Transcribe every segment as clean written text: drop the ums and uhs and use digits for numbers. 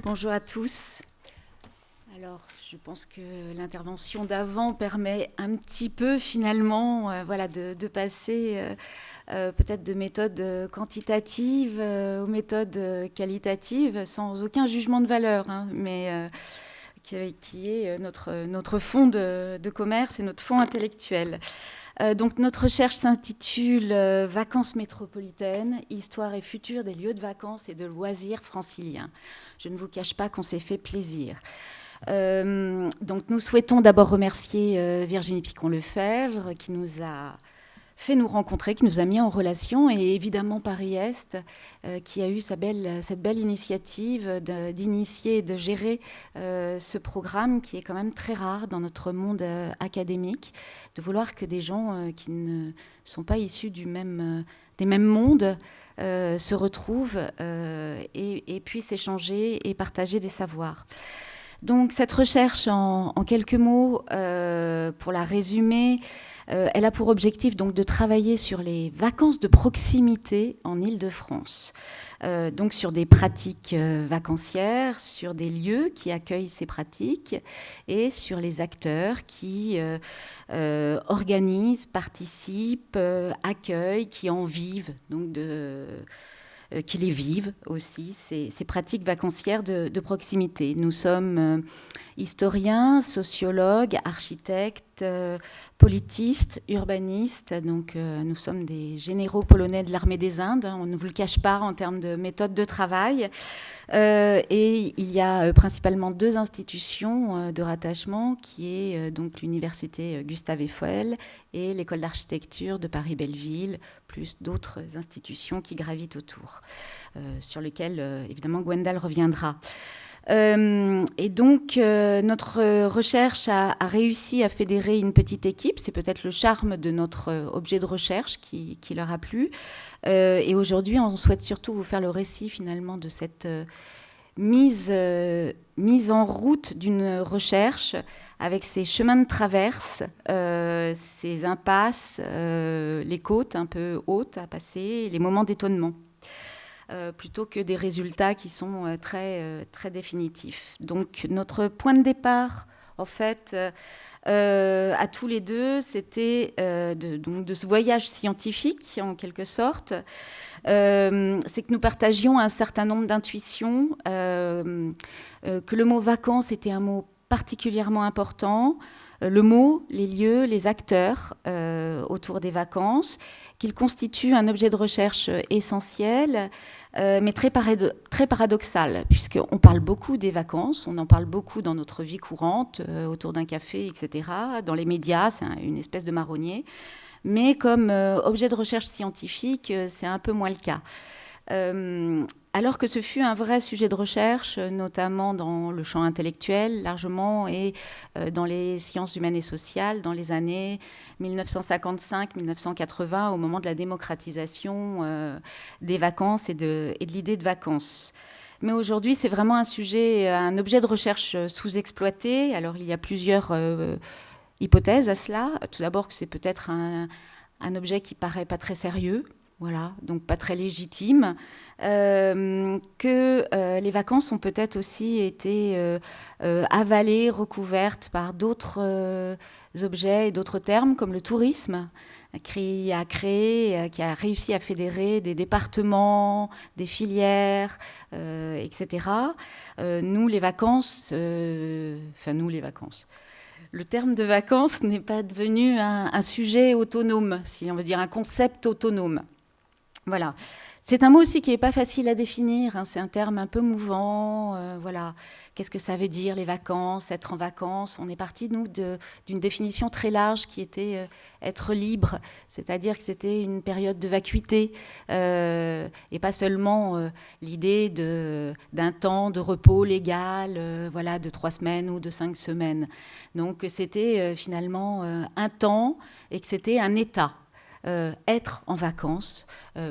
Bonjour à tous. Alors, je pense que l'intervention d'avant permet un petit peu finalement de passer peut-être de méthodes quantitatives aux méthodes qualitatives sans aucun jugement de valeur, mais qui est notre fond de commerce et notre fond intellectuel. Donc notre recherche s'intitule Vacances métropolitaines, histoire et futur des lieux de vacances et de loisirs franciliens. Je ne vous cache pas qu'on s'est fait plaisir. Donc nous souhaitons d'abord remercier Virginie Picon-Lefebvre qui nous a fait nous rencontrer, qui nous a mis en relation, et évidemment Paris-Est, qui a eu cette belle initiative d'initier et de gérer ce programme qui est quand même très rare dans notre monde académique, de vouloir que des gens qui ne sont pas issus des mêmes mondes se retrouvent et puissent échanger et partager des savoirs. Donc cette recherche, en quelques mots, pour la résumer, elle a pour objectif donc de travailler sur les vacances de proximité en Île-de-France, donc sur des pratiques vacancières, sur des lieux qui accueillent ces pratiques et sur les acteurs qui organisent, participent, accueillent, qui en vivent, donc qui les vivent aussi, ces pratiques vacancières de proximité. Nous sommes historiens, sociologues, architectes, politistes, urbanistes. Donc, nous sommes des généraux polonais de l'armée des Indes. On ne vous le cache pas en termes de méthode de travail. Et il y a principalement deux institutions de rattachement, qui est donc l'université Gustave Eiffel et l'école d'architecture de Paris-Belleville, plus d'autres institutions qui gravitent autour, sur lesquelles évidemment Gwendal reviendra. Et donc, notre recherche a réussi à fédérer une petite équipe. C'est peut-être le charme de notre objet de recherche qui leur a plu. Et aujourd'hui, on souhaite surtout vous faire le récit finalement de cette mise en route d'une recherche avec ces chemins de traverse, ces impasses, les côtes un peu hautes à passer, les moments d'étonnement. Plutôt que des résultats qui sont très définitifs. Donc notre point de départ, en fait, à tous les deux, c'était de ce voyage scientifique, en quelque sorte. C'est que nous partagions un certain nombre d'intuitions, que le mot vacances était un mot particulièrement important, le mot, les lieux, les acteurs autour des vacances, qu'il constitue un objet de recherche essentiel, mais très paradoxal, puisqu'on parle beaucoup des vacances, on en parle beaucoup dans notre vie courante, autour d'un café, etc., dans les médias, c'est une espèce de marronnier, mais comme objet de recherche scientifique, c'est un peu moins le cas. Alors que ce fut un vrai sujet de recherche, notamment dans le champ intellectuel largement et dans les sciences humaines et sociales dans les années 1955-1980, au moment de la démocratisation des vacances et de l'idée de vacances. Mais aujourd'hui, c'est vraiment un sujet, un objet de recherche sous-exploité. Alors, il y a plusieurs hypothèses à cela. Tout d'abord, que c'est peut-être un objet qui paraît pas très sérieux. Voilà, donc pas très légitime, que les vacances ont peut-être aussi été avalées, recouvertes par d'autres objets et d'autres termes, comme le tourisme, qui a réussi à fédérer des départements, des filières, etc. Nous, les vacances. Le terme de vacances n'est pas devenu un sujet autonome, si on veut dire un concept autonome. Voilà. C'est un mot aussi qui n'est pas facile à définir, c'est un terme un peu mouvant. Voilà. Qu'est-ce que ça veut dire, les vacances, être en vacances? On est parti, nous, d'une définition très large qui était être libre, c'est-à-dire que c'était une période de vacuité et pas seulement l'idée d'un temps de repos légal, de 3 semaines ou de 5 semaines. Donc c'était finalement un temps et que c'était un état. Être en vacances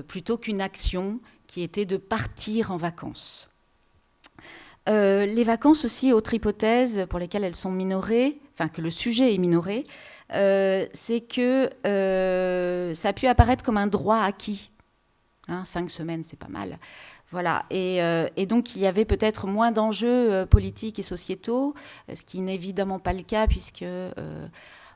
plutôt qu'une action qui était de partir en vacances. Les vacances aussi, autre hypothèse pour lesquelles elles sont minorées, enfin que le sujet est minoré, c'est que ça a pu apparaître comme un droit acquis. 5 semaines, c'est pas mal. Voilà, et donc il y avait peut-être moins d'enjeux politiques et sociétaux, ce qui n'est évidemment pas le cas puisque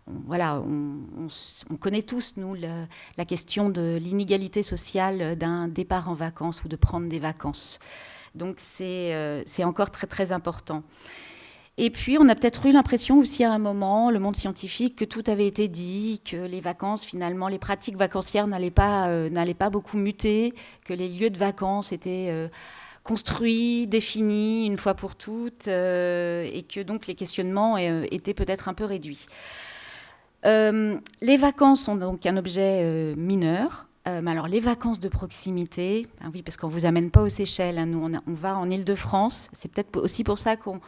voilà, on connaît tous, nous, la question de l'inégalité sociale d'un départ en vacances ou de prendre des vacances. Donc c'est encore très très important. Et puis, on a peut-être eu l'impression aussi à un moment, le monde scientifique, que tout avait été dit, que les vacances, finalement, les pratiques vacancières n'allaient pas beaucoup muter, que les lieux de vacances étaient construits, définis une fois pour toutes, et que donc les questionnements étaient peut-être un peu réduits. Les vacances sont donc un objet mineur. Mais alors, les vacances de proximité, oui, parce qu'on ne vous amène pas aux Seychelles, hein, nous, on va en Île-de-France. C'est peut-être aussi pour ça qu'on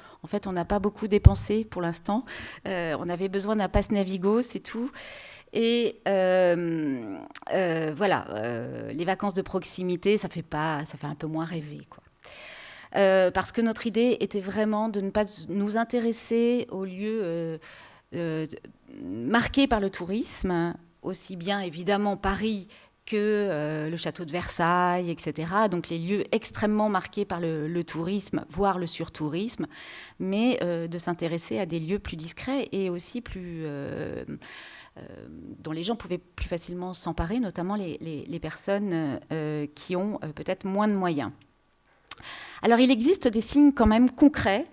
on n'a pas beaucoup dépensé pour l'instant. On avait besoin d'un pass Navigo, c'est tout. Et voilà, les vacances de proximité, ça fait un peu moins rêver, quoi. Parce que notre idée était vraiment de ne pas nous intéresser aux lieux marqués par le tourisme, aussi bien évidemment Paris que le château de Versailles, etc. Donc les lieux extrêmement marqués par le tourisme, voire le surtourisme, mais de s'intéresser à des lieux plus discrets et aussi dont les gens pouvaient plus facilement s'emparer, notamment les personnes qui ont peut-être moins de moyens. Alors il existe des signes quand même concrets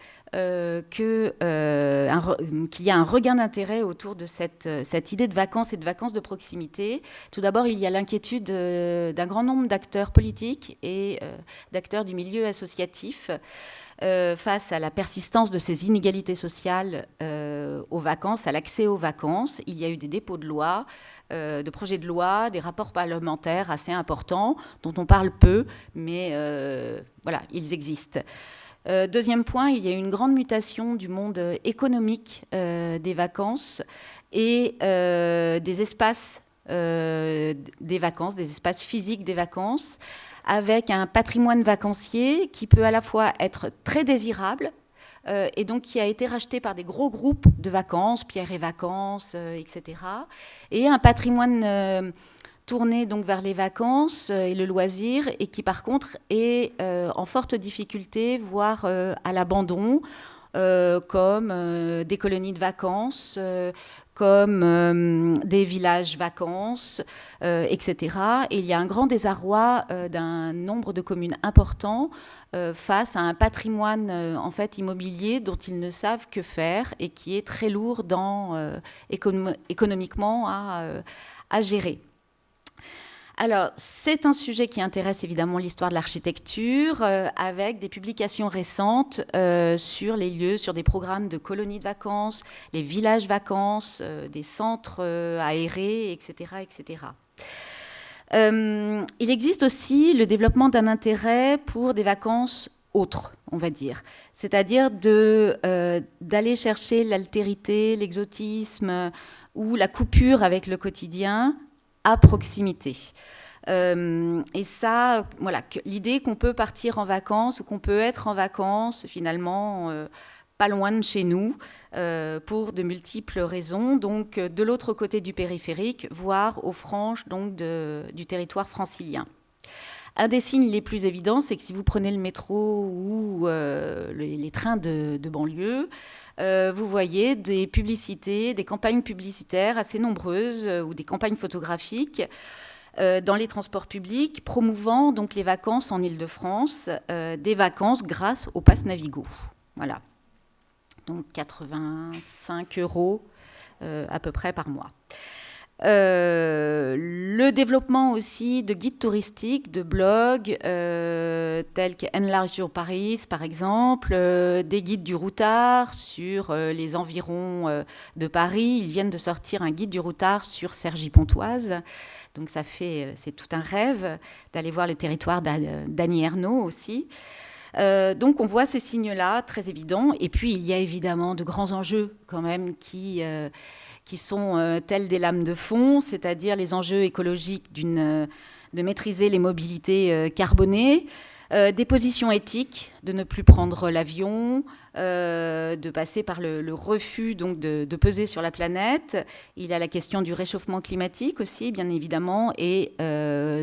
qu'il y a un regain d'intérêt autour de cette idée de vacances et de vacances de proximité. Tout d'abord, il y a l'inquiétude d'un grand nombre d'acteurs politiques et d'acteurs du milieu associatif face à la persistance de ces inégalités sociales aux vacances, à l'accès aux vacances. Il y a eu des dépôts de loi, de projets de loi, des rapports parlementaires assez importants, dont on parle peu, mais voilà, ils existent. Deuxième point, il y a eu une grande mutation du monde économique des vacances et des espaces des vacances, des espaces physiques des vacances, avec un patrimoine vacancier qui peut à la fois être très désirable et donc qui a été racheté par des gros groupes de vacances, Pierre et Vacances, etc. Et un patrimoine tourné donc vers les vacances et le loisir, et qui par contre est en forte difficulté, voire à l'abandon, comme des colonies de vacances, comme des villages vacances, etc. Et il y a un grand désarroi d'un nombre de communes importants face à un patrimoine en fait immobilier dont ils ne savent que faire et qui est très lourd économiquement à gérer. Alors, c'est un sujet qui intéresse évidemment l'histoire de l'architecture, avec des publications récentes sur les lieux, sur des programmes de colonies de vacances, les villages vacances, des centres aérés, etc., etc. Il existe aussi le développement d'un intérêt pour des vacances autres, on va dire. C'est-à-dire d'aller chercher l'altérité, l'exotisme ou la coupure avec le quotidien à proximité. Et ça, voilà, l'idée qu'on peut partir en vacances ou qu'on peut être en vacances finalement pas loin de chez nous pour de multiples raisons, donc de l'autre côté du périphérique, voire aux franges donc, du territoire francilien. Un des signes les plus évidents, c'est que si vous prenez le métro ou les trains de banlieue, vous voyez des publicités, des campagnes publicitaires assez nombreuses ou des campagnes photographiques dans les transports publics promouvant donc les vacances en Île-de-France, des vacances grâce au pass Navigo. Voilà. Donc 85 € à peu près par mois. Le développement aussi de guides touristiques, de blogs tels que Enlarge Your Paris par exemple, des guides du routard sur les environs de Paris. Ils viennent de sortir un guide du routard sur Cergy-Pontoise. Donc c'est tout un rêve d'aller voir le territoire d'Annie Ernaux aussi. Donc on voit ces signes-là très évidents. Et puis il y a évidemment de grands enjeux quand même qui sont tels des lames de fond, c'est-à-dire les enjeux écologiques de maîtriser les mobilités carbonées, des positions éthiques, de ne plus prendre l'avion, de passer par le refus donc de peser sur la planète. Il y a la question du réchauffement climatique aussi, bien évidemment, et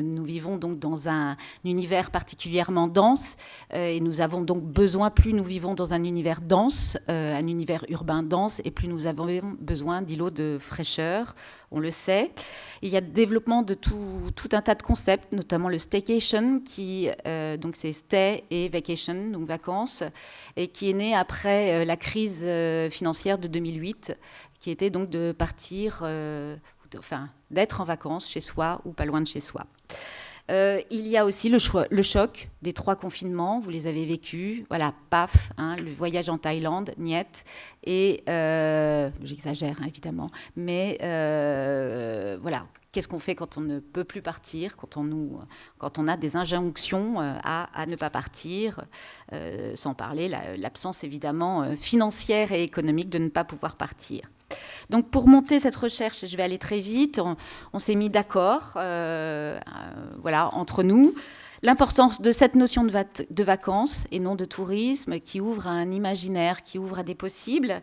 nous vivons donc dans un univers particulièrement dense et nous avons donc besoin, plus nous vivons dans un univers dense, un univers urbain dense, et plus nous avons besoin d'îlots de fraîcheur, on le sait. Il y a le développement de tout un tas de concepts, notamment le staycation, qui donc c'est stay et vacation, donc vacances, et qui est né après la crise financière de 2008, qui était donc de partir, d'être en vacances chez soi ou pas loin de chez soi. Il y a aussi le choc des 3 confinements, vous les avez vécus, voilà, paf, le voyage en Thaïlande, niet, et j'exagère évidemment, mais voilà, qu'est-ce qu'on fait quand on ne peut plus partir, quand on a des injonctions à ne pas partir, sans parler l'absence évidemment financière et économique de ne pas pouvoir partir. Donc pour monter cette recherche, je vais aller très vite, on s'est mis d'accord entre nous. L'importance de cette notion de vacances et non de tourisme qui ouvre à un imaginaire, qui ouvre à des possibles.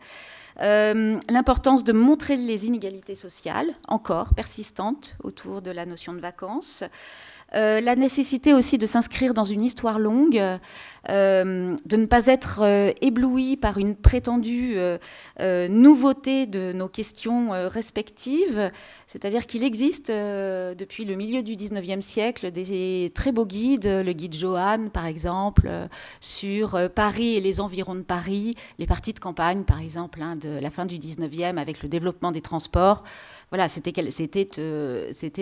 L'importance de montrer les inégalités sociales, encore persistantes, autour de la notion de vacances. La nécessité aussi de s'inscrire dans une histoire longue, de ne pas être ébloui par une prétendue nouveauté de nos questions respectives. C'est-à-dire qu'il existe depuis le milieu du 19e siècle des très beaux guides, le guide Johan par exemple, sur Paris et les environs de Paris, les parties de campagne par exemple de la fin du 19e avec le développement des transports. Voilà, c'était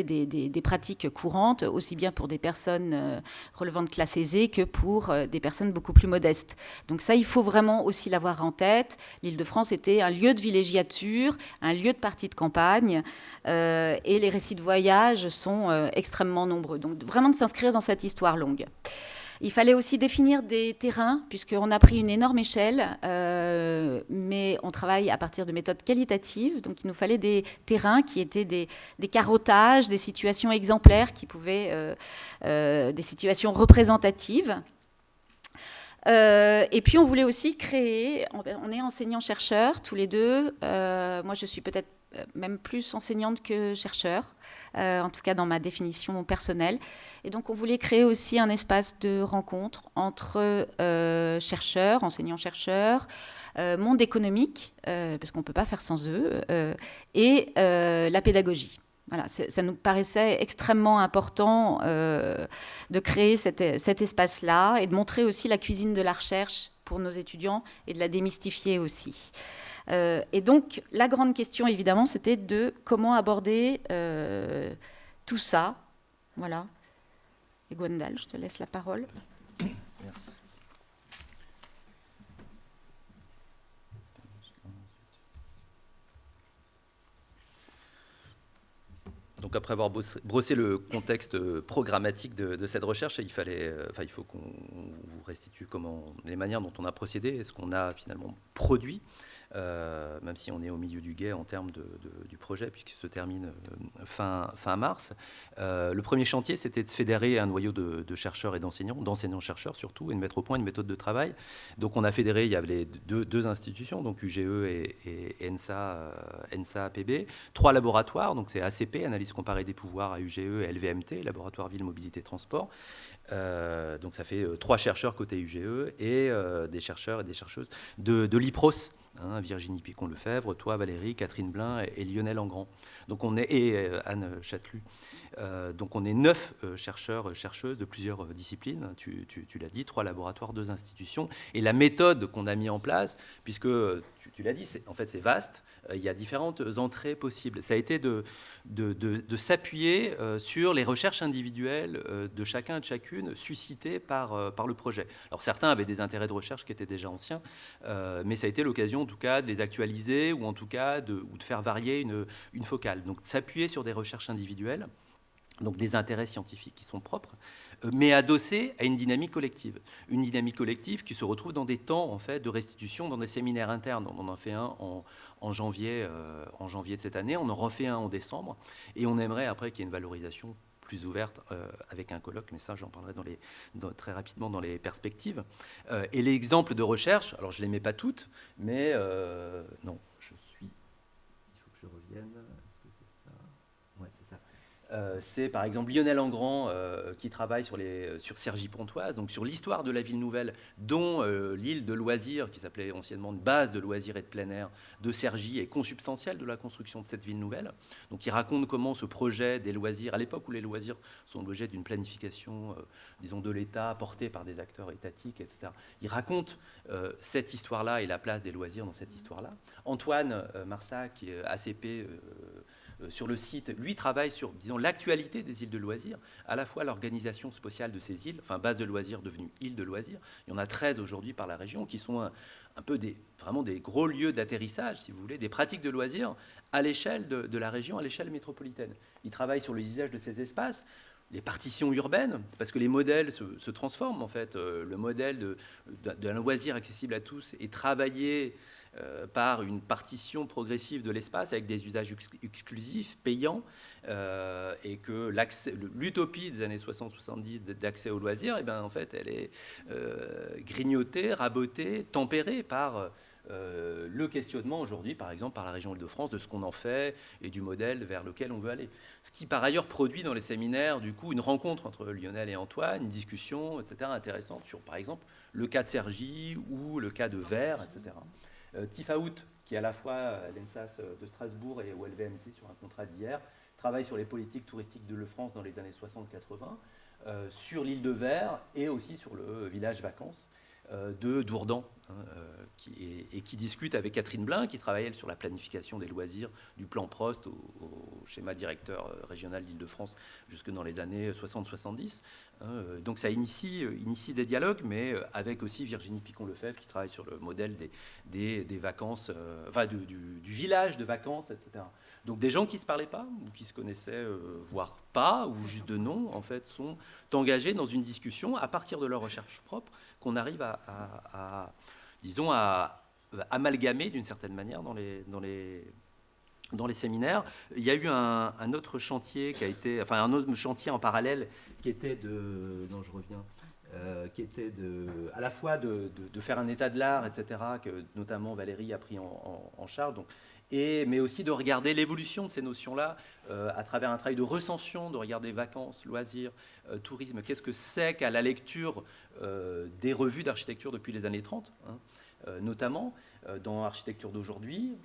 des pratiques courantes, aussi bien pour des personnes relevant de classe aisée que pour des personnes beaucoup plus modestes. Donc ça, il faut vraiment aussi l'avoir en tête. L'Île-de-France était un lieu de villégiature, un lieu de partie de campagne, et les récits de voyage sont extrêmement nombreux. Donc vraiment de s'inscrire dans cette histoire longue. Il fallait aussi définir des terrains, puisqu'on a pris une énorme échelle, mais on travaille à partir de méthodes qualitatives. Donc il nous fallait des terrains qui étaient des carottages, des situations exemplaires, qui pouvaient, des situations représentatives. Et puis on voulait aussi créer, on est enseignants-chercheurs tous les deux, moi je suis peut-être même plus enseignante que chercheur, en tout cas dans ma définition personnelle. Et donc on voulait créer aussi un espace de rencontre entre chercheurs, enseignants-chercheurs, monde économique, parce qu'on ne peut pas faire sans eux, et la pédagogie. Voilà, ça nous paraissait extrêmement important de créer cet espace-là et de montrer aussi la cuisine de la recherche pour nos étudiants et de la démystifier aussi. Et donc, la grande question, évidemment, c'était de comment aborder tout ça. Voilà. Et Gwendal, je te laisse la parole. Merci. Donc après avoir brossé le contexte programmatique de cette recherche, il faut qu'on vous restitue les manières dont on a procédé et ce qu'on a finalement produit, même si on est au milieu du gué en termes du projet, puisqu'il se termine fin mars. Le premier chantier, c'était de fédérer un noyau de chercheurs et d'enseignants-chercheurs surtout, et de mettre au point une méthode de travail. Donc on a fédéré, il y avait deux institutions, donc UGE et ENSA PB, 3 laboratoires, donc c'est ACP, Analyse comparée des pouvoirs à UGE, et LVMT, Laboratoire Ville, Mobilité, Transport. Donc ça fait 3 chercheurs côté UGE et des chercheurs et des chercheuses de l'IPROS, Virginie Picon-Lefebvre, toi Valérie, Catherine Blin et Lionel Engrand. Donc et Anne Chatelut. Donc on est 9 chercheurs, chercheuses de plusieurs disciplines, tu l'as dit, 3 laboratoires, 2 institutions. Et la méthode qu'on a mis en place, puisque tu l'as dit, c'est vaste, il y a différentes entrées possibles. Ça a été de s'appuyer sur les recherches individuelles de chacun et de chacune suscitées par le projet. Alors certains avaient des intérêts de recherche qui étaient déjà anciens, mais ça a été l'occasion en tout cas de les actualiser ou en tout cas de faire varier une focale. Donc s'appuyer sur des recherches individuelles, donc des intérêts scientifiques qui sont propres, mais adossés à une dynamique collective. Une dynamique collective qui se retrouve dans des temps en fait, de restitution, dans des séminaires internes. On en a fait un en janvier de cette année, on en refait un en décembre, et on aimerait après qu'il y ait une valorisation plus ouverte avec un colloque, mais ça j'en parlerai très rapidement dans les perspectives. Et les exemples de recherche, alors je ne les mets pas toutes, mais non, il faut que je revienne. Est-ce que c'est ça ? Ouais, c'est ça. C'est par exemple Lionel Engrand qui travaille sur Cergy-Pontoise, donc sur l'histoire de la ville nouvelle, dont l'île de loisirs, qui s'appelait anciennement une base de loisirs et de plein air de Cergy, est consubstantielle de la construction de cette ville nouvelle. Donc il raconte comment ce projet des loisirs, à l'époque où les loisirs sont l'objet d'une planification, disons, de l'État, portée par des acteurs étatiques, etc. Il raconte cette histoire-là et la place des loisirs dans cette histoire-là. Antoine Marsac, qui est ACP, sur le site, lui travaille sur, disons, l'actualité des îles de loisirs, à la fois l'organisation spatiale de ces îles, enfin base de loisirs devenue île de loisirs. Il y en a 13 aujourd'hui par la région qui sont un peu vraiment des gros lieux d'atterrissage, si vous voulez, des pratiques de loisirs à l'échelle de la région, à l'échelle métropolitaine. Il travaille sur l'usage de ces espaces, les partitions urbaines, parce que les modèles se transforment en fait. Le modèle d'un loisir accessible à tous est travaillé par une partition progressive de l'espace avec des usages exclusifs, payants, et que l'utopie des années 60-70 d'accès aux loisirs, eh ben, en fait, elle est grignotée, rabotée, tempérée par le questionnement aujourd'hui, par exemple, par la région Île-de-France, de ce qu'on en fait et du modèle vers lequel on veut aller. Ce qui, par ailleurs, produit dans les séminaires, du coup, une rencontre entre Lionel et Antoine, une discussion, etc., intéressante sur, par exemple, le cas de Cergy ou le cas de Vert, etc. Tifaout, qui est à la fois à l'ENSAS de Strasbourg et au LVMT sur un contrat d'hier, travaille sur les politiques touristiques de France dans les années 60-80, sur l'île de Vert et aussi sur le village vacances de Dourdan, qui discute avec Catherine Blin, qui travaille sur la planification des loisirs du plan Prost au schéma directeur régional d'Île-de-France jusque dans les années 60-70. Donc ça initie des dialogues, mais avec aussi Virginie Picon-Lefebvre qui travaille sur le modèle des vacances, du village de vacances, etc. Donc des gens qui ne se parlaient pas, ou qui se connaissaient, voire pas, ou juste de nom, en fait, sont engagés dans une discussion à partir de leur recherche propre qu'on arrive à amalgamer d'une certaine manière dans les séminaires. Il y a eu un autre chantier un autre chantier en parallèle qui était à la fois de faire un état de l'art, etc., que notamment Valérie a pris en charge, mais aussi de regarder l'évolution de ces notions-là à travers un travail de recension, de regarder vacances, loisirs, tourisme. Qu'est-ce que c'est qu'à la lecture des revues d'architecture depuis les années 30, notamment dans l'architecture d'aujourd'hui,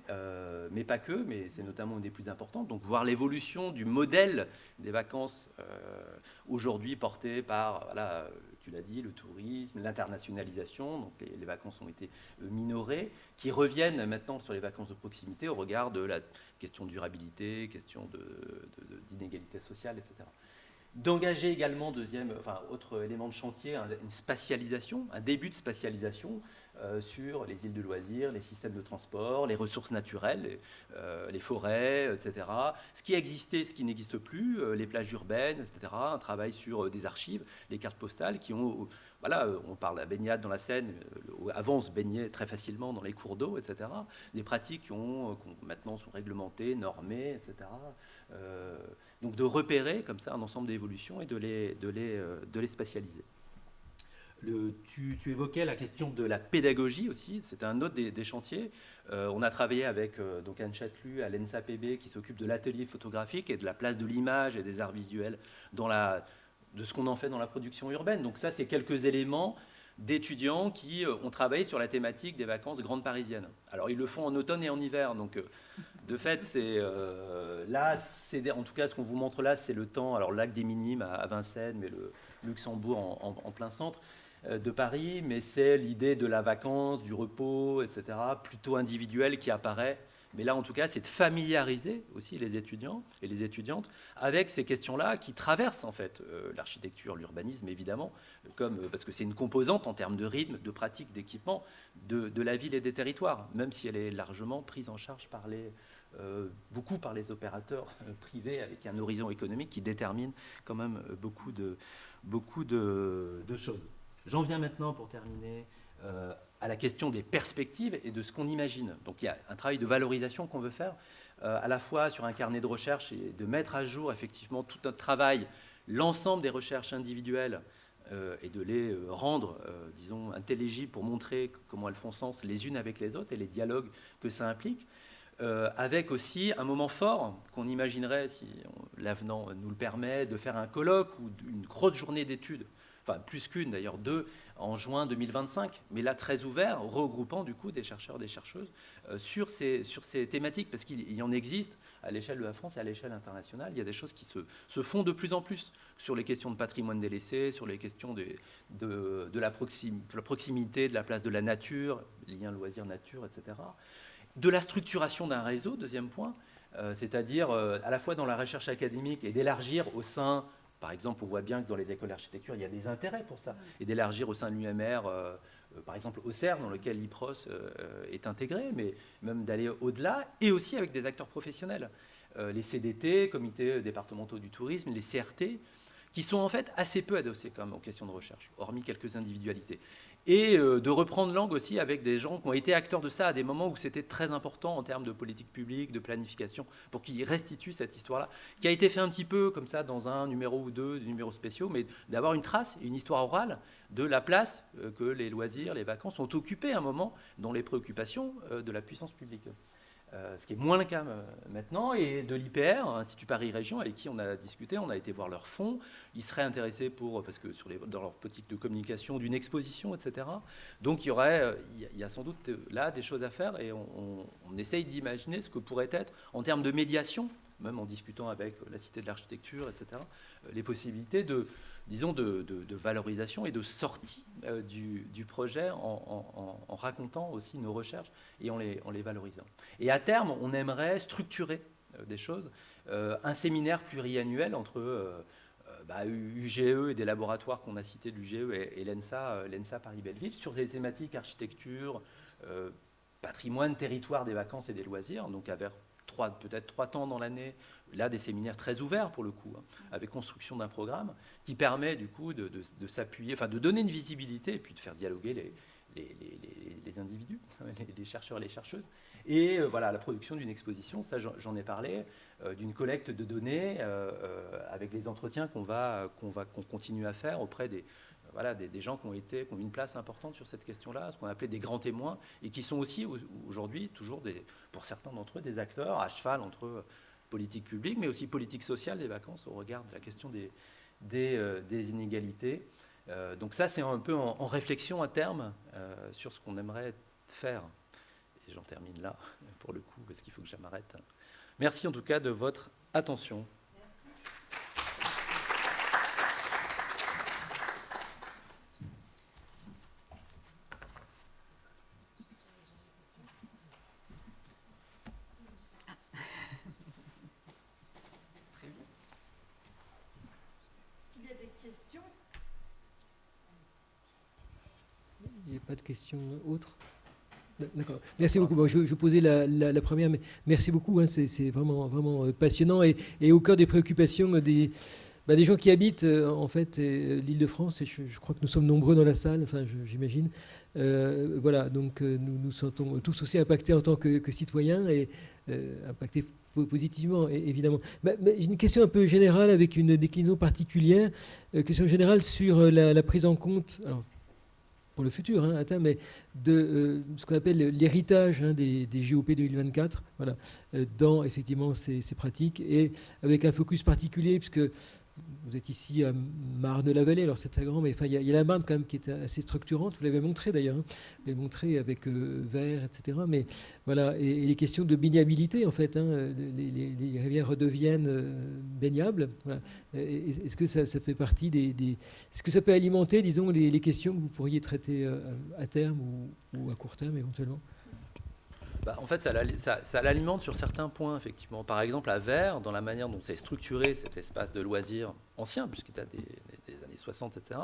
mais pas que, mais c'est notamment une des plus importantes. Donc voir l'évolution du modèle des vacances aujourd'hui porté par, voilà, tu l'as dit, le tourisme, l'internationalisation, donc les vacances ont été minorées, qui reviennent maintenant sur les vacances de proximité au regard de la question de durabilité, question d'inégalité sociale, etc. D'engager également, autre élément de chantier, une spatialisation, un début de spatialisation sur les îles de loisirs, les systèmes de transport, les ressources naturelles, les forêts, etc. Ce qui existait, ce qui n'existe plus, les plages urbaines, etc. Un travail sur des archives, les cartes postales qui ont... Voilà, on parle de la baignade dans la Seine, avant on se baignait très facilement dans les cours d'eau, etc. Des pratiques qui maintenant sont réglementées, normées, etc. Donc de repérer comme ça un ensemble d'évolutions et de les spatialiser. Tu évoquais la question de la pédagogie aussi, c'est un autre des chantiers. On a travaillé avec Anne Chatelus à l'ENSAPB qui s'occupe de l'atelier photographique et de la place de l'image et des arts visuels de ce qu'on en fait dans la production urbaine. Donc ça, c'est quelques éléments d'étudiants qui ont travaillé sur la thématique des vacances grandes parisiennes. Alors ils le font en automne et en hiver, donc de fait, en tout cas ce qu'on vous montre là, c'est le temps, alors le lac des Minimes à Vincennes, mais le Luxembourg en plein centre de Paris, mais c'est l'idée de la vacance, du repos, etc., plutôt individuelle qui apparaît. Mais là, en tout cas, c'est de familiariser aussi les étudiants et les étudiantes avec ces questions-là qui traversent en fait l'architecture, l'urbanisme, évidemment, parce que c'est une composante en termes de rythme, de pratique, d'équipement de la ville et des territoires, même si elle est largement prise en charge beaucoup par les opérateurs privés avec un horizon économique qui détermine quand même beaucoup de choses. J'en viens maintenant, pour terminer, à la question des perspectives et de ce qu'on imagine. Donc il y a un travail de valorisation qu'on veut faire, à la fois sur un carnet de recherche et de mettre à jour effectivement tout notre travail, l'ensemble des recherches individuelles et de les rendre, disons, intelligibles pour montrer comment elles font sens les unes avec les autres et les dialogues que ça implique. avec aussi un moment fort qu'on imaginerait, si l'avenant nous le permet, de faire un colloque ou une grosse journée d'études, enfin plus qu'une d'ailleurs, 2, en juin 2025, mais là très ouvert, regroupant du coup des chercheurs, des chercheuses sur ces thématiques, parce qu'il y en existe à l'échelle de la France et à l'échelle internationale. Il y a des choses qui se font de plus en plus sur les questions de patrimoine délaissé, sur les questions de la proximité, de la place de la nature, lien loisir-nature, etc. De la structuration d'un réseau, deuxième point, c'est-à-dire à la fois dans la recherche académique et d'élargir au sein, par exemple, on voit bien que dans les écoles d'architecture, il y a des intérêts pour ça, et d'élargir au sein de l'UMR, par exemple au CERN, dans lequel l'IPROS est intégré, mais même d'aller au-delà, et aussi avec des acteurs professionnels, les CDT, comités départementaux du tourisme, les CRT, qui sont en fait assez peu adossés quand même aux questions de recherche, hormis quelques individualités. Et de reprendre langue aussi avec des gens qui ont été acteurs de ça à des moments où c'était très important en termes de politique publique, de planification, pour qu'ils restituent cette histoire-là, qui a été fait un petit peu comme ça dans un numéro ou deux, des numéros spéciaux, mais d'avoir une trace, une histoire orale de la place que les loisirs, les vacances ont occupé à un moment dans les préoccupations de la puissance publique. Ce qui est moins le cas maintenant, et de l'IPR, Institut Paris Région, avec qui on a discuté, on a été voir leur fonds. Ils seraient intéressés parce que dans leur politique de communication, d'une exposition, etc. Donc il y a sans doute là des choses à faire, et on essaye d'imaginer ce que pourrait être, en termes de médiation, même en discutant avec la Cité de l'Architecture, etc., les possibilités de valorisation et de sortie du projet en racontant aussi nos recherches et en les valorisant. Et à terme, on aimerait structurer des choses, un séminaire pluriannuel entre UGE et des laboratoires qu'on a cités, l'UGE et l'ENSA Paris-Belleville, sur des thématiques architecture, patrimoine, territoire des vacances et des loisirs, donc avec peut-être 3 temps dans l'année, là des séminaires très ouverts pour le coup, avec construction d'un programme qui permet du coup de s'appuyer, enfin de donner une visibilité et puis de faire dialoguer les individus, les chercheurs et les chercheuses. Et voilà, la production d'une exposition, ça j'en ai parlé, d'une collecte de données avec les entretiens qu'on continue à faire auprès des gens qui ont eu une place importante sur cette question-là, ce qu'on appelait des grands témoins, et qui sont aussi aujourd'hui toujours, pour certains d'entre eux, des acteurs à cheval entre politique publique, mais aussi politique sociale des vacances, au regard de la question des inégalités. Donc ça, c'est un peu en réflexion à terme sur ce qu'on aimerait faire. Et j'en termine là, pour le coup, parce qu'il faut que je m'arrête. Merci en tout cas de votre attention. Il n'y a pas de questions autres? D'accord. Merci beaucoup. Bon, je posais la première, mais merci beaucoup. Hein, c'est vraiment, vraiment passionnant et au cœur des préoccupations des gens qui habitent en fait l'Île-de-France. Et je crois que nous sommes nombreux dans la salle. Enfin, j'imagine. Voilà. Donc nous nous sentons tous aussi impactés en tant que citoyens et impactés positivement, évidemment. J'ai une question un peu générale avec une déclinaison particulière. Question générale sur la prise en compte. Alors, pour le futur, à terme, mais de ce qu'on appelle l'héritage des JOP 2024, voilà, dans effectivement ces pratiques, et avec un focus particulier, puisque vous êtes ici à Marne-la-Vallée, alors c'est très grand, mais enfin, il y a la Marne quand même qui est assez structurante, vous l'avez montré d'ailleurs, vous l'avez montré avec Vert, etc. Mais voilà, et les questions de baignabilité, en fait, les rivières redeviennent baignables. Voilà. Est-ce que ça fait partie est-ce que ça peut alimenter, disons, les questions que vous pourriez traiter à terme ou à court terme éventuellement? En fait, ça l'alimente sur certains points, effectivement. Par exemple, à Vert, dans la manière dont c'est structuré cet espace de loisirs ancien, puisqu'il date des années 60, etc.,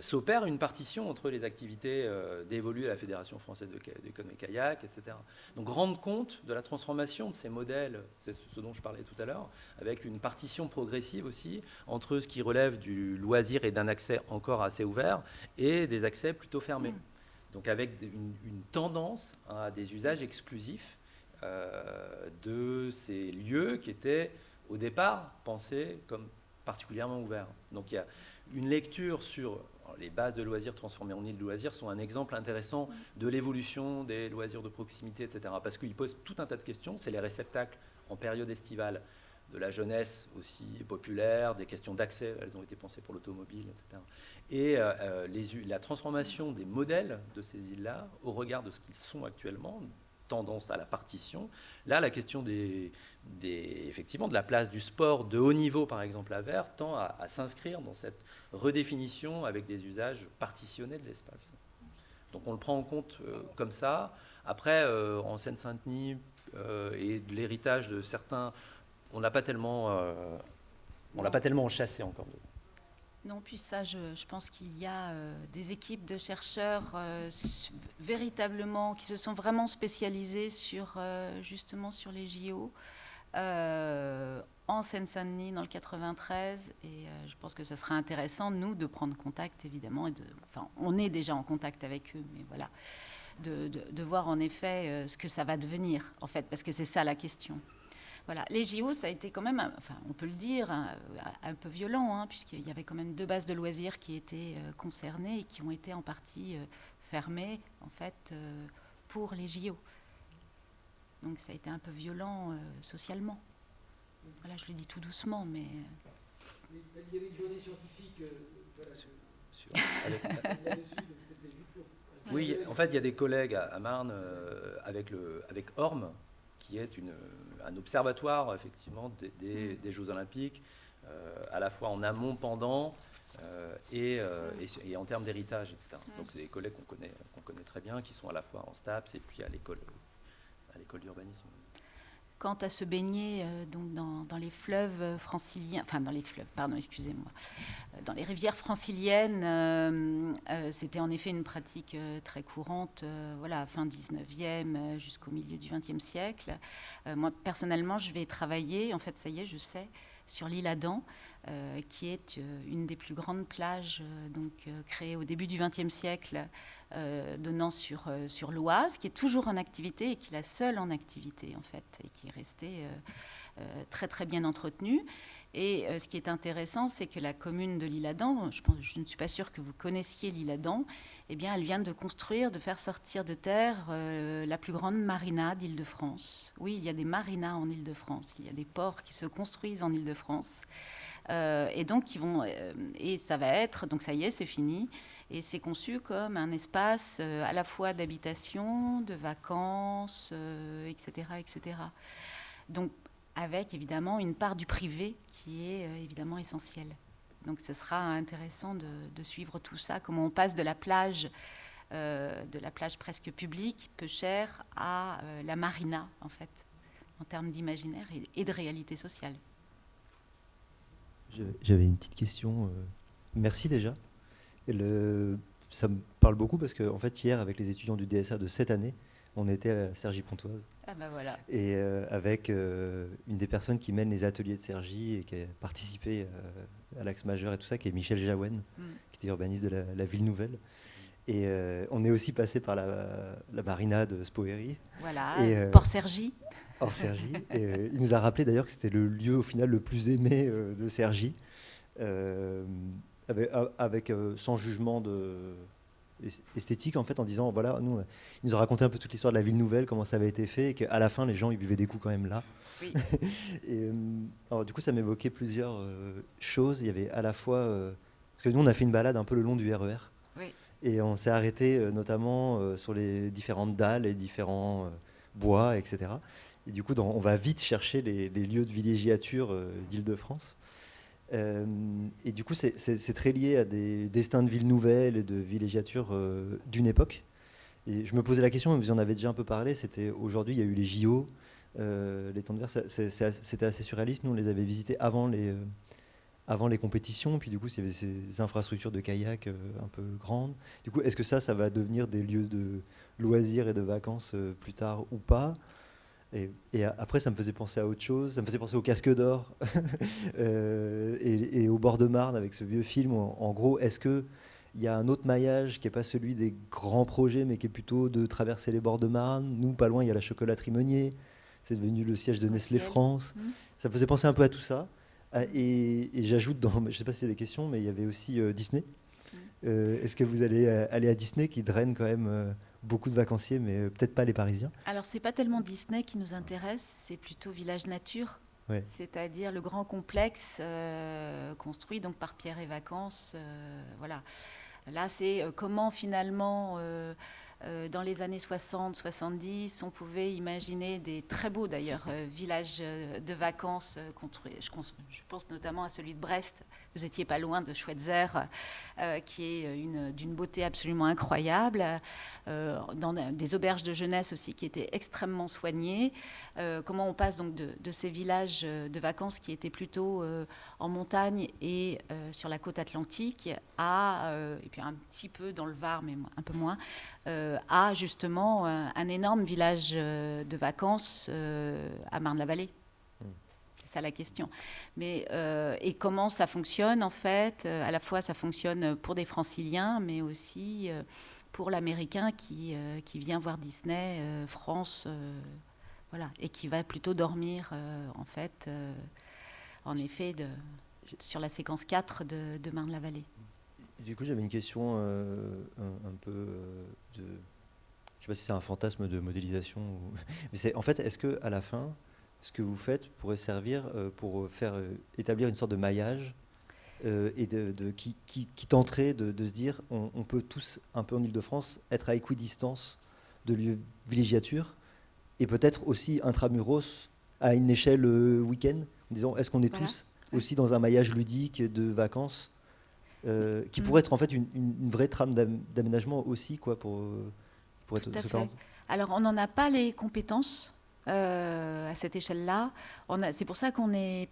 s'opère une partition entre les activités dévolues à la Fédération française de canoë-kayak, etc. Donc, rendre compte de la transformation de ces modèles, c'est ce dont je parlais tout à l'heure, avec une partition progressive aussi entre ce qui relève du loisir et d'un accès encore assez ouvert et des accès plutôt fermés. Donc avec une tendance à des usages exclusifs de ces lieux qui étaient au départ pensés comme particulièrement ouvert. Donc il y a une lecture sur les bases de loisirs transformées en îles de loisirs sont un exemple intéressant de l'évolution des loisirs de proximité, etc. Parce qu'ils posent tout un tas de questions. C'est les réceptacles en période estivale de la jeunesse aussi populaire, des questions d'accès, elles ont été pensées pour l'automobile, etc. Et la transformation des modèles de ces îles-là au regard de ce qu'ils sont actuellement, tendance à la partition. Là, la question effectivement de la place du sport de haut niveau, par exemple à Vert, tend à s'inscrire dans cette redéfinition avec des usages partitionnés de l'espace. Donc on le prend en compte comme ça. Après, en Seine-Saint-Denis et de l'héritage de certains, on l'a pas tellement enchâssé encore. Non, puis ça, je pense qu'il y a des équipes de chercheurs véritablement qui se sont vraiment spécialisées justement sur les JO en Seine-Saint-Denis dans le 93. Et je pense que ce serait intéressant, nous, de prendre contact, évidemment. On est déjà en contact avec eux, mais voilà, de voir en effet ce que ça va devenir, en fait, parce que c'est ça la question. Voilà. Les JO, ça a été quand même, on peut le dire, un peu violent, puisqu'il y avait quand même 2 bases de loisirs qui étaient concernées et qui ont été en partie fermées, en fait, pour les JO. Donc ça a été un peu violent socialement. Voilà, je le dis tout doucement, mais... Il y avait une journée scientifique Oui, en fait, il y a des collègues à Marne avec Orme, qui est un observatoire effectivement des Jeux Olympiques, à la fois en amont, pendant et en termes d'héritage, etc. Donc c'est des collègues qu'on connaît très bien, qui sont à la fois en STAPS et puis à l'école d'urbanisme. Quant à se baigner donc dans les fleuves franciliens, dans les rivières franciliennes, c'était en effet une pratique très courante, fin 19e jusqu'au milieu du 20e siècle. Moi, personnellement, je vais travailler, en fait, ça y est, je sais, sur l'île Adam, qui est une des plus grandes plages créées au début du XXe siècle, donnant sur l'Oise, qui est toujours en activité et qui est la seule en activité, en fait, et qui est restée très, très bien entretenue. Et ce qui est intéressant, c'est que la commune de l'Isle-Adam, je ne suis pas sûre que vous connaissiez l'Isle-Adam, eh bien, elle vient de faire sortir de terre la plus grande marina d'Île-de-France. Oui, il y a des marinas en Île-de-France, il y a des ports qui se construisent en Île-de-France. Et donc, et ça va être, donc ça y est, c'est fini, et c'est conçu comme un espace à la fois d'habitation, de vacances, etc., etc. Donc, avec évidemment une part du privé qui est évidemment essentielle. Donc ce sera intéressant de suivre tout ça, comment on passe de la plage presque publique, peu chère, à la marina, en fait, en termes d'imaginaire et de réalité sociale. J'avais une petite question. Merci déjà. Ça me parle beaucoup parce que en fait, hier, avec les étudiants du DSA de cette année, on était à Cergy-Pontoise. Ah ben voilà. Et avec une des personnes qui mène les ateliers de Cergy et qui a participé à l'Axe Majeur et tout ça, qui est Michel Jaouen, qui était urbaniste de la Ville Nouvelle. Et on est aussi passé par la marina de Spoeri. Voilà, Port Cergy. Hors Cergy. Et il nous a rappelé d'ailleurs que c'était le lieu au final le plus aimé de Cergy, avec sans jugement esthétique, en fait, en disant voilà, il nous a raconté un peu toute l'histoire de la Ville Nouvelle, comment ça avait été fait, et qu'à la fin les gens ils buvaient des coups quand même là. Oui. Et alors du coup ça m'évoquait plusieurs choses. Il y avait à la fois parce que nous on a fait une balade un peu le long du RER. Oui. Et on s'est arrêté notamment sur les différentes dalles et différents bois, etc. Et du coup on va vite chercher les lieux de villégiature d'Île-de-France. Et du coup, c'est très lié à des destins de villes nouvelles et de villégiature d'une époque. Et je me posais la question, vous en avez déjà un peu parlé, aujourd'hui, il y a eu les JO, les temps de verre, c'était assez surréaliste. Nous, on les avait visités avant les compétitions, puis du coup, il y avait ces infrastructures de kayak un peu grandes. Du coup, est-ce que ça va devenir des lieux de loisirs et de vacances plus tard ou pas ? Et après, ça me faisait penser à autre chose. Ça me faisait penser au Casque d'Or et au bord de Marne avec ce vieux film. En gros, est-ce qu'il y a un autre maillage qui n'est pas celui des grands projets, mais qui est plutôt de traverser les bords de Marne ? Nous, pas loin, il y a la chocolaterie Meunier. C'est devenu le siège de Nestlé France. Ça me faisait penser un peu à tout ça. Et j'ajoute, je ne sais pas si c'est des questions, mais il y avait aussi Disney. Est-ce que vous allez aller à Disney, qui draine quand même beaucoup de vacanciers, mais peut-être pas les Parisiens? Alors, c'est pas tellement Disney qui nous intéresse, c'est plutôt Village Nature, Ouais. c'est-à-dire le grand complexe construit donc par Pierre et Vacances. Voilà. Là, c'est comment finalement, dans les années 60-70, on pouvait imaginer des très beaux d'ailleurs villages de vacances construits. Je pense notamment à celui de Brest. Vous étiez pas loin de Schweitzer, qui est d'une beauté absolument incroyable, dans des auberges de jeunesse aussi qui étaient extrêmement soignées. Comment on passe donc de ces villages de vacances qui étaient plutôt en montagne et sur la côte atlantique et puis un petit peu dans le Var, mais un peu moins, à justement un énorme village de vacances à Marne-la-Vallée. C'est ça la question. Mais, et comment ça fonctionne en fait? À la fois ça fonctionne pour des franciliens, mais aussi pour l'américain qui vient voir Disney France, voilà, et qui va plutôt dormir en fait, en effet, sur la séquence 4 de Marne-la-Vallée. Du coup, j'avais une question un peu de... Je ne sais pas si c'est un fantasme de modélisation. Mais c'est, en fait, est-ce qu'à la fin, ce que vous faites pourrait servir pour faire établir une sorte de maillage et qui tenterait de se dire on peut tous, un peu en Ile-de-France, être à équidistance de lieux villégiature et peut-être aussi intramuros à une échelle week-end, en disant est-ce qu'on est tous aussi dans un maillage ludique de vacances qui pourrait être en fait une vraie trame d'aménagement aussi, quoi, pour être Tout à fait. Alors, on n'en a pas les compétences à cette échelle-là. C'est pour ça qu'on est...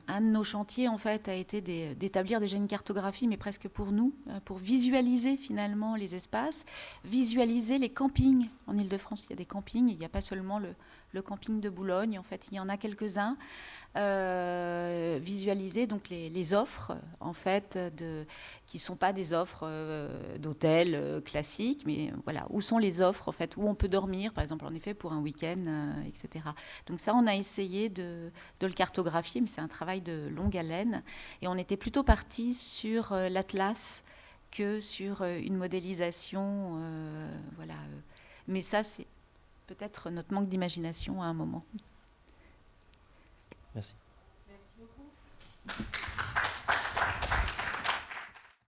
un de nos chantiers, en fait, a été d'établir déjà une cartographie, mais presque pour nous, pour visualiser finalement les espaces, visualiser les campings en Ile-de-France. Il y a des campings, il n'y a pas seulement le camping de Boulogne, en fait, il y en a quelques-uns. Visualiser donc les offres en fait qui sont pas des offres d'hôtels classiques, mais voilà, où sont les offres en fait, où on peut dormir par exemple en effet pour un week-end, etc. Donc ça on a essayé de le cartographier, mais c'est un travail de longue haleine et on était plutôt parti sur l'Atlas que sur une modélisation, voilà. Mais ça c'est peut-être notre manque d'imagination à un moment. Merci.